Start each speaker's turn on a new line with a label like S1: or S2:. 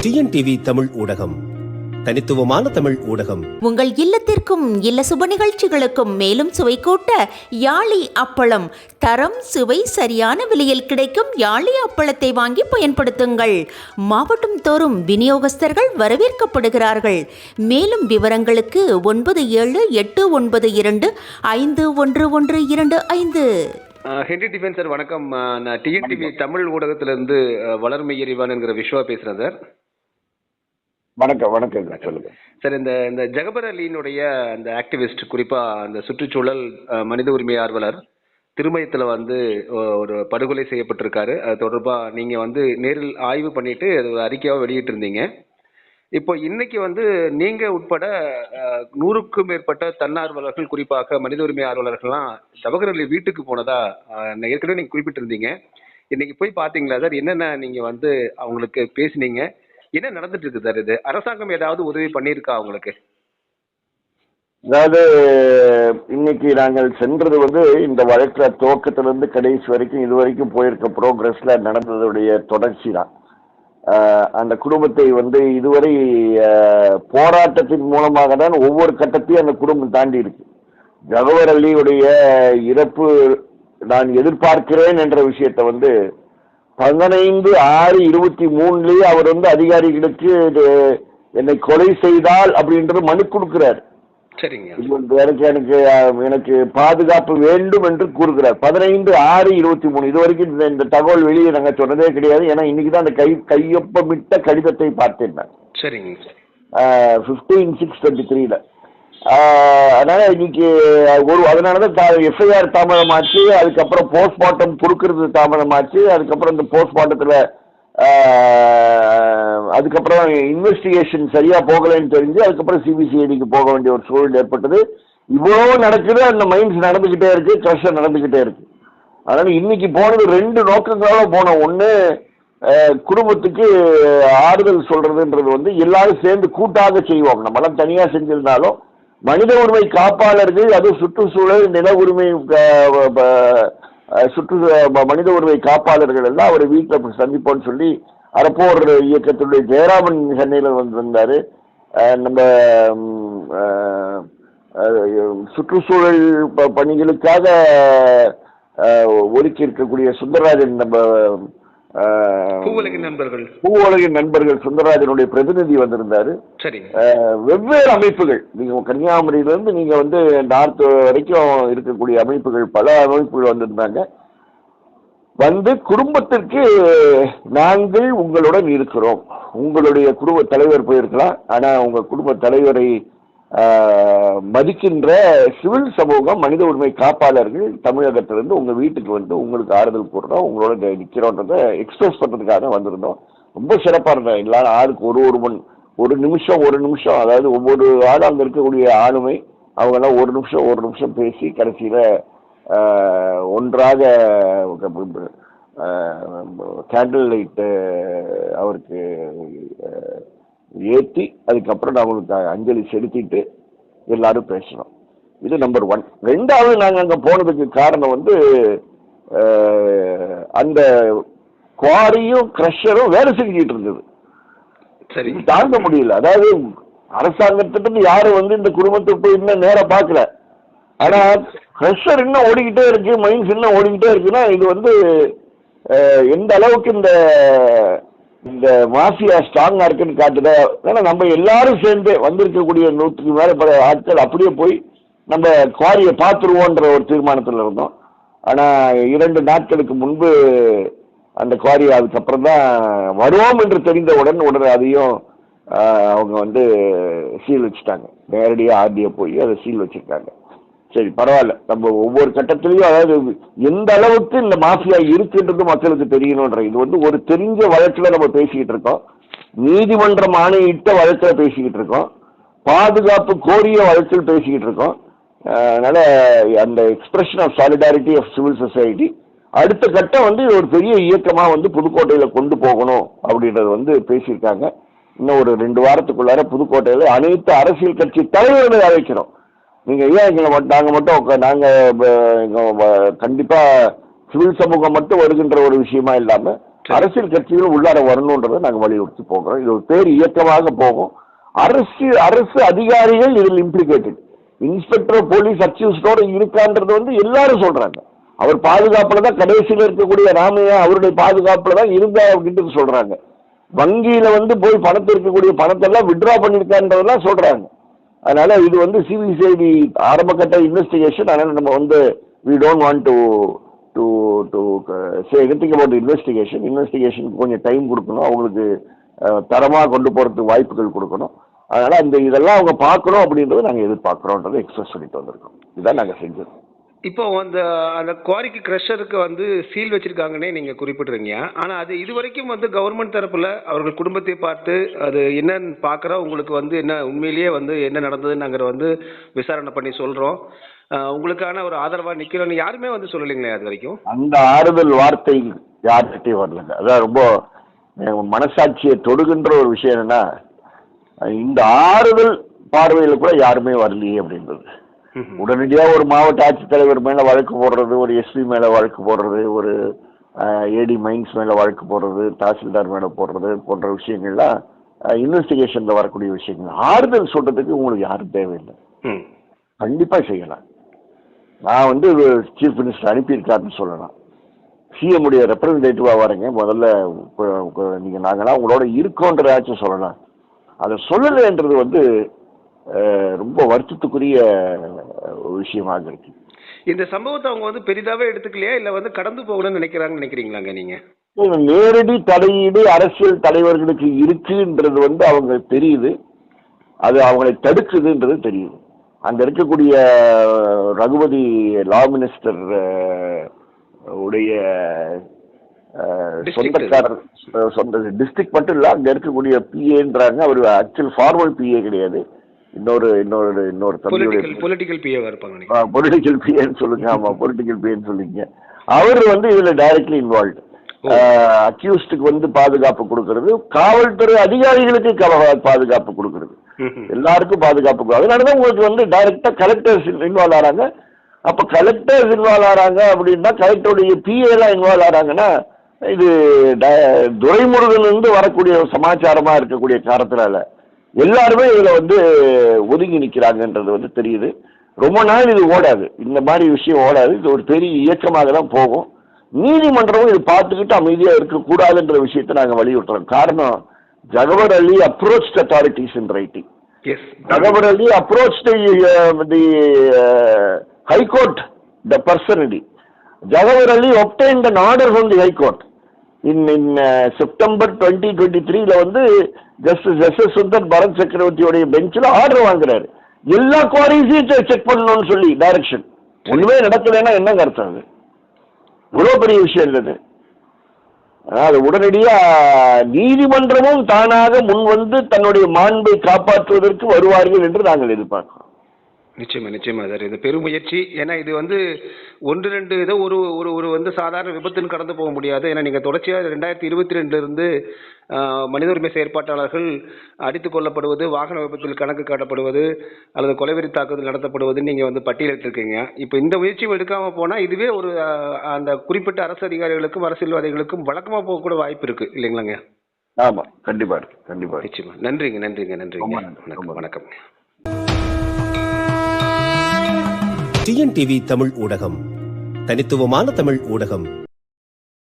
S1: TNTV Tamil ஊடகம், தனித்துவமான தமிழ் ஊடகம்.
S2: உங்கள் இல்லத்திற்கும் இல்ல சுப நிகழ்ச்சிகளுக்கும் மேலும் சுவை கூட்ட யாழி அப்பளம். தரம் சுவை சரியான விலையில் கிடைக்கும் யாழி அப்பளத்தை வாங்கி பயன்படுத்துங்கள். மாவட்டம் தோறும் விநியோகஸ்தர்கள் வரவேற்கப்படுகிறார்கள். மேலும் விவரங்களுக்கு 9789251125.
S3: ஹென்ரி டிஃபன் சார், வணக்கம். நான் டிஎன்டிவி தமிழ் ஊடகத்திலிருந்து வளர்மையர் இவான் என்கிற விஸ்வா பேசுகிறேன் சார்.
S4: வணக்கம். வணக்கம் சொல்லுங்க
S3: சார். இந்த ஜகபர் அலியினுடைய அந்த ஆக்டிவிஸ்ட், குறிப்பாக அந்த சுற்றுச்சூழல் மனித உரிமை ஆர்வலர் திருமயத்தில் ஒரு படுகொலை செய்யப்பட்டிருக்காரு. அது தொடர்பாக நீங்கள் நேரில் ஆய்வு பண்ணிட்டு அது ஒரு அறிக்கையாக வெளியிட்டிருந்தீங்க. இப்போ இன்னைக்கு நீங்க உட்பட 100க்கும் மேற்பட்ட தன்னார்வலர்கள், குறிப்பாக மனித உரிமை ஆர்வலர்கள்லாம் ஜவஹர் அலி வீட்டுக்கு போனதா ஏற்கனவே நீங்க குறிப்பிட்டிருந்தீங்க. இன்னைக்கு போய் பாத்தீங்களா சார்? என்னென்ன நீங்க அவங்களுக்கு பேசினீங்க? என்ன நடந்துட்டு இருக்கு சார்? இது அரசாங்கம் ஏதாவது உதவி பண்ணியிருக்கா அவங்களுக்கு?
S4: அதாவது இன்னைக்கு நாங்கள் சென்றது இந்த வழக்குல துவக்கத்திலிருந்து கடைசி வரைக்கும் இதுவரைக்கும் போயிருக்க ப்ரோக்ரஸ்ல நடந்ததுடைய தொடர்ச்சி தான். அந்த குடும்பத்தை இதுவரை போராட்டத்தின் மூலமாக தான் ஒவ்வொரு கட்டத்தையும் அந்த குடும்பம் தாண்டி இருக்கு. ஜவஹர் அலியுடைய இறப்பு நான் எதிர்பார்க்கிறேன் என்ற விஷயத்தை 15/6/23 அவர் அதிகாரிகளுக்கு என்னை கொலை செய்தால் அப்படின்றது மனு கொடுக்கிறார்.
S3: சரிங்க.
S4: எனக்கு பாதுகாப்பு வேண்டும் என்று கூறுகிறார். 15/6/23 இது வரைக்கும் இந்த தகவல் வெளியே நாங்க சொன்னதே கிடையாது. ஏன்னா இன்னைக்குதான் அந்த கையொப்பமிட்ட கடிதத்தை பார்த்தேன் நான்.
S3: சரிங்க.
S4: 15/6/23. அதனால இன்னைக்கு அதனாலதான் எஃப்ஐஆர் தாமதமாச்சு. அதுக்கப்புறம் போஸ்ட்மார்ட்டம் கொடுக்கறது தாமதமாச்சு. அதுக்கப்புறம் இந்த போஸ்ட்மார்ட்டத்துல அதுக்கப்புறம் இன்வெஸ்டிகேஷன் சரியா போகலன்னு தெரிஞ்சு அதுக்கப்புறம் சிபிசிஐடிக்கு போக வேண்டிய ஒரு சூழல் ஏற்பட்டது. இவ்வளவு நடக்குது, அந்த மைன்ஸ் நடந்துகிட்டே இருக்கு, கிரஷர் நடந்துகிட்டே இருக்கு. அதனால இன்னைக்கு போனது 2 நோக்கங்களோட போனோம். ஒண்ணு, குடும்பத்துக்கு ஆறுதல் சொல்றதுன்றது எல்லாரும் சேர்ந்து கூட்டாக செய்வோம். நம்மளாம் தனியா செஞ்சிருந்தாலும் மனித உரிமை காப்பாளர்கள், அதுவும் சுற்றுச்சூழல், நில உரிமை, மனித உரிமை காப்பாளர்கள் எல்லாம் அவர் வீட்டில் சந்திப்போம்னு சொல்லி அறப்போர் இயக்கத்துடைய ஜெயராமன் சென்னையில் வந்திருந்தாரு. நம்ம சுற்றுச்சூழல் பணிகளுக்காக ஒதுக்கி இருக்கக்கூடிய சுந்தரராஜன், நம்ம பூவுலகின் நண்பர்கள் சுந்தரராஜனுடைய பிரதிநிதி வந்திருந்தாரு. வெவ்வேறு அமைப்புகள், நீங்க கன்னியாகுமரியிலிருந்து நீங்க நார்த் வரைக்கும் இருக்கக்கூடிய அமைப்புகள், பல அமைப்புகள் வந்திருந்தாங்க. குடும்பத்திற்கு நாங்கள் உங்களுடன் இருக்கிறோம். உங்களுடைய குடும்ப தலைவர் போயிருக்கலாம், ஆனா உங்க குடும்ப தலைவரை மதிக்கின்ற சிவில் சமூகம், மனித உரிமை காப்பாளர்கள் தமிழகத்திலிருந்து உங்க வீட்டுக்கு உங்களுக்கு ஆறுதல் கூறணும், உங்களோட நிக்கிறோன்றத எக்ஸ்பிரஸ் பண்றதுக்காக வந்திருந்தோம். ரொம்ப சிறப்பா இருந்தோம். எல்லாரும் ஆளுக்கு ஒரு நிமிஷம், அதாவது ஒவ்வொரு ஆளும் அங்க இருக்கக்கூடிய ஆளுமை அவங்க எல்லாம் ஒரு நிமிஷம் பேசி கடைசியில ஒன்றாக கேண்டில் லைட் அவருக்கு ஏற்றி அதுக்கப்புறம் நம்மளுக்கு அஞ்சலி செலுத்திட்டு எல்லாரும் பேசணும். இது நம்பர் 1. 2வது, நாங்கள் அங்கே போனதுக்கு காரணம் அந்த குவாரியும் கிரஷரும் வேலை செஞ்சுட்டு இருந்தது. சரி, தாங்க முடியல. அதாவது அரசாங்கத்திட்டு யாரும் இந்த குடும்பத்தை போய் இன்னும் நேரம் பார்க்கல. ஆனா கிரஷர் இன்னும் ஓடிக்கிட்டே இருக்கு, மைன்ஸ் இன்னும் ஓடிக்கிட்டே இருக்குன்னா இது எந்த அளவுக்கு இந்த மாஃபியா ஸ்ட்ராங்கா இருக்குன்னு காட்டுத. ஏன்னா நம்ம எல்லாரும் சேர்ந்து வந்திருக்கக்கூடிய 100க்கு மேல பல ஆட்கள் அப்படியே போய் நம்ம குவாரியை பார்த்துருவோன்ற ஒரு தீர்மானத்தில் இருந்தோம். ஆனா 2 நாட்களுக்கு முன்பு அந்த குவாரி அதுக்கப்புறம் தான் வருவோம் என்று தெரிந்தவுடன் உடனே அதையும் அவங்க சீல் வச்சுட்டாங்க. நேரடியாக ஆர்டியை போய் அதை சீல் வச்சிருக்காங்க. சரி, பரவாயில்ல. நம்ம ஒவ்வொரு கட்டத்திலையும், அதாவது எந்த அளவுக்கு இந்த மாஃபியா இருக்குன்றது மக்களுக்கு தெரியணுன்ற இது ஒரு தெரிஞ்ச வழக்கில் நம்ம பேசிக்கிட்டு இருக்கோம். நீதிமன்றம் ஆணையிட்ட வழக்கில் பேசிக்கிட்டு இருக்கோம். பாதுகாப்பு கோரிய வழக்கில் பேசிக்கிட்டு இருக்கோம். அதனால அந்த expression of solidarity of civil society அடுத்த கட்டம் ஒரு பெரிய இயக்கமா புதுக்கோட்டையில கொண்டு போகணும் அப்படின்றது பேசியிருக்காங்க. இன்னும் ஒரு 2 வாரத்துக்குள்ளார புதுக்கோட்டையில அனைத்து அரசியல் கட்சி தலைவர்களை அழைக்கிறோம். நீங்க ஏன் நாங்க கண்டிப்பா சிவில் சமூகம் மட்டும் வருகின்ற ஒரு விஷயமா இல்லாம அரசியல் கட்சிகளும் உள்ளார வரணுன்றதை நாங்க வலியுறுத்தி போகிறோம். இது ஒரு பேர் இயக்கமாக போகும். அரசு அதிகாரிகள் இதில் இம்ப்ளிகேட்டட். இன்ஸ்பெக்டர் போலீஸ் அக்யூஸ்டோட இருக்கான்றது வந்து எல்லாரும் சொல்றாங்க. அவர் பாதுகாப்புல தான் கடைசியில் இருக்கக்கூடிய ராமையா அவருடைய பாதுகாப்புல தான் இருந்தா அப்படின்றது சொல்றாங்க. வங்கியில வந்து போய் பணத்தை இருக்கக்கூடிய பணத்தெல்லாம் வித்ட்ரா பண்ணிருக்கான்றதெல்லாம் சொல்றாங்க. அதனால இது வந்து சிபிசிஐடி ஆரம்ப கட்ட இன்வெஸ்டிகேஷன். அதனால நம்ம வந்து we don't want to say anything about the investigation. இன்வெஸ்டிகேஷனுக்கு கொஞ்சம் டைம் கொடுக்கணும், அவங்களுக்கு தரமா கொண்டு போறதுக்கு வாய்ப்புகள் கொடுக்கணும். அதனால இதெல்லாம் அவங்க பார்க்கணும் அப்படின்றத நாங்க எதிர்பார்க்கிறோன்றதை எக்ஸ்பிரஸ் பண்ணிட்டு வந்திருக்கோம். இதான் நாங்க செஞ்சோம்.
S3: இப்போ அந்த குவாரிக்கு கிரஷருக்கு வந்து சீல் வச்சிருக்காங்கன்னே நீங்க குறிப்பிடுறீங்க. ஆனா அது இதுவரைக்கும் வந்து கவர்மெண்ட் தரப்புல அவர்கள் குடும்பத்தை பார்த்து அது என்னன்னு பாக்குறோம், உங்களுக்கு வந்து என்ன உண்மையிலேயே வந்து என்ன நடந்ததுன்னு நாங்க வந்து விசாரணை பண்ணி சொல்றோம், உங்களுக்கான ஒரு ஆதரவா நிக்கிறோம்னு யாருமே வந்து சொல்லலைங்களே அது வரைக்கும்.
S4: அந்த ஆறுதல் வார்த்தை யார்கிட்டயும் வரலங்க. அதான் ரொம்ப மனசாட்சியை தொடுகின்ற ஒரு விஷயம். என்னன்னா, இந்த ஆறுதல் பார்வையில கூட யாருமே வரலையே அப்படின்றது. உடனடியா ஒரு மாவட்ட ஆட்சித்தலைவர் மேல வழக்கு போடுறது, ஒரு எஸ்பி மேல வழக்கு போடுறது, ஒரு ஏடி மைன்ஸ் மேல வழக்கு போடுறது, தாசில்தார் மேல போடுறது போன்ற விஷயங்கள்லாம் இன்வெஸ்டிகேஷன்ல வரக்கூடிய விஷயங்கள். ஆறுதல் சொல்றதுக்கு உங்களுக்கு யாரும் தேவையில்லை. கண்டிப்பா செய்யலாம். நான் வந்து சீஃப் மினிஸ்டர் அனுப்பியிருக்காருன்னு சொல்லலாம். சிஎம் உடைய ரெப்ரஸன்டேட்டிவா வரேங்க, முதல்ல நீங்க நாங்களாம் உங்களோட இருக்கோன்றதாச்சும் சொல்லலாம். அதை சொல்லலைன்றது வந்து ரொம்ப வருத்தத்துக்குரிய விஷயமாக இருக்கு.
S3: இந்த சம்பவத்தை அவங்க வந்து பெரிதாவே எடுத்துக்கலையா, இல்ல வந்து கடந்து போகணும்னு நினைக்கிறீங்களாங்க நீங்க?
S4: நேரடி தலையீடு அரசியல் தலைவர்களுக்கு இருக்குன்றது வந்து அவங்க தெரியுது, அது அவங்களை தடுக்குதுன்றது தெரியுது. அங்க இருக்கக்கூடிய ரகுபதி லா மினிஸ்டர் உடைய சொந்தக்காரர், சொந்த டிஸ்ட்ரிக்ட் மட்டும் இல்ல, அங்க இருக்கக்கூடிய பிஏன்றாங்க. அவர் ஆக்சுவல் ஃபார்மல் பிஏ கிடையாது, இன்னொரு தம்பியுடைய
S3: பொலிட்டிக்கல் பிஏ இருப்பாங்க.
S4: பொலிட்டிக்கல் பிஏன்னு சொல்லுங்க. ஆமா, பொலிட்டிக்கல் பிஏன்னு சொல்லிங்க. அவர் வந்து இதுல டைரக்ட்லி இன்வால்வ்டு. அக்யூஸ்டுக்கு வந்து பாதுகாப்பு கொடுக்கறது, காவல்துறை அதிகாரிகளுக்கு பாதுகாப்பு கொடுக்கறது, எல்லாருக்கும் பாதுகாப்பு. அதனாலதான் உங்களுக்கு வந்து டைரக்டா கலெக்டர்ஸ் இன்வால்வ் ஆறாங்க. அப்ப கலெக்டர்ஸ் இன்வால்வ் ஆறாங்க அப்படின்னா, கலெக்டருடைய பிஏ எல்லாம் இன்வால்வ் ஆறாங்கன்னா, இது துரைமுருகன் இருந்து வரக்கூடிய சமாச்சாரமா இருக்கக்கூடிய காரணத்தினால எல்லாருமே இதுல வந்து ஒதுங்கி நிக்கிறாங்கன்றது வந்து தெரியுது. ரொம்ப நாள் இது ஓடாது, இந்த மாதிரி விஷயம் ஓடாது. இது ஒரு பெரிய இயக்கமாக தான் போகும். நீதிமன்றமும் இது பார்த்துக்கிட்டு அமைதியா இருக்கக்கூடாதுன்ற விஷயத்தை நாங்க வலியுறுத்துறோம். காரணம், Jawahar Ali approach authorities in writing. Jawahar Ali approach the High Court, the personally. Jagawar Ali obtained an order from the High Court in September 2023. வந்து ஜஸ்டிஸ் எஸ் சுந்தர் பரத் சக்கரவர்த்தியோடைய பெஞ்சில் ஆர்டர் வாங்குறாரு, எல்லா குவாரிஸையும் செக் பண்ணணும்னு சொல்லி டைரக்ஷன். ஒண்ணுமே நடக்கலைன்னா என்னங்க அர்த்தம்? அது இவ்வளவு பெரிய விஷயம் இல்லது. அது உடனடியா நீதிமன்றமும் தானாக முன் வந்து தன்னுடைய மாண்பை காப்பாற்றுவதற்கு வருவார்கள் என்று நாங்கள் எதிர்பார்க்கிறோம்.
S3: நிச்சயமா சார், இது பெரும் முயற்சி. ஏன்னா இது வந்து 1-2 ஏதோ ஒரு வந்து சாதாரண விபத்துன்னு கடந்து போக முடியாது. ஏன்னா நீங்க தொடர்ச்சியாக 2022 இருந்து மனித உரிமை செயற்பாட்டாளர்கள் அடித்துக் கொள்ளப்படுவது, வாகன விபத்தில் கணக்கு காட்டப்படுவது, அல்லது கொலைவெறி தாக்குதல் நடத்தப்படுவது நீங்க வந்து பட்டியலிட்டிருக்கீங்க. இப்போ இந்த முயற்சியும் எடுக்காம போனா இதுவே ஒரு அந்த குறிப்பிட்ட அரசு அதிகாரிகளுக்கும் அரசியல்வாதிகளுக்கும் வழக்கமா போக கூட வாய்ப்பு இருக்கு இல்லைங்களாங்க?
S4: ஆமா, கண்டிப்பா இருக்கு, கண்டிப்பா.
S3: நிச்சயமா. நன்றிங்க. வணக்கம்.
S1: டிஎன்டிவி தமிழ் ஊடகம், தனித்துவமான தமிழ் ஊடகம்.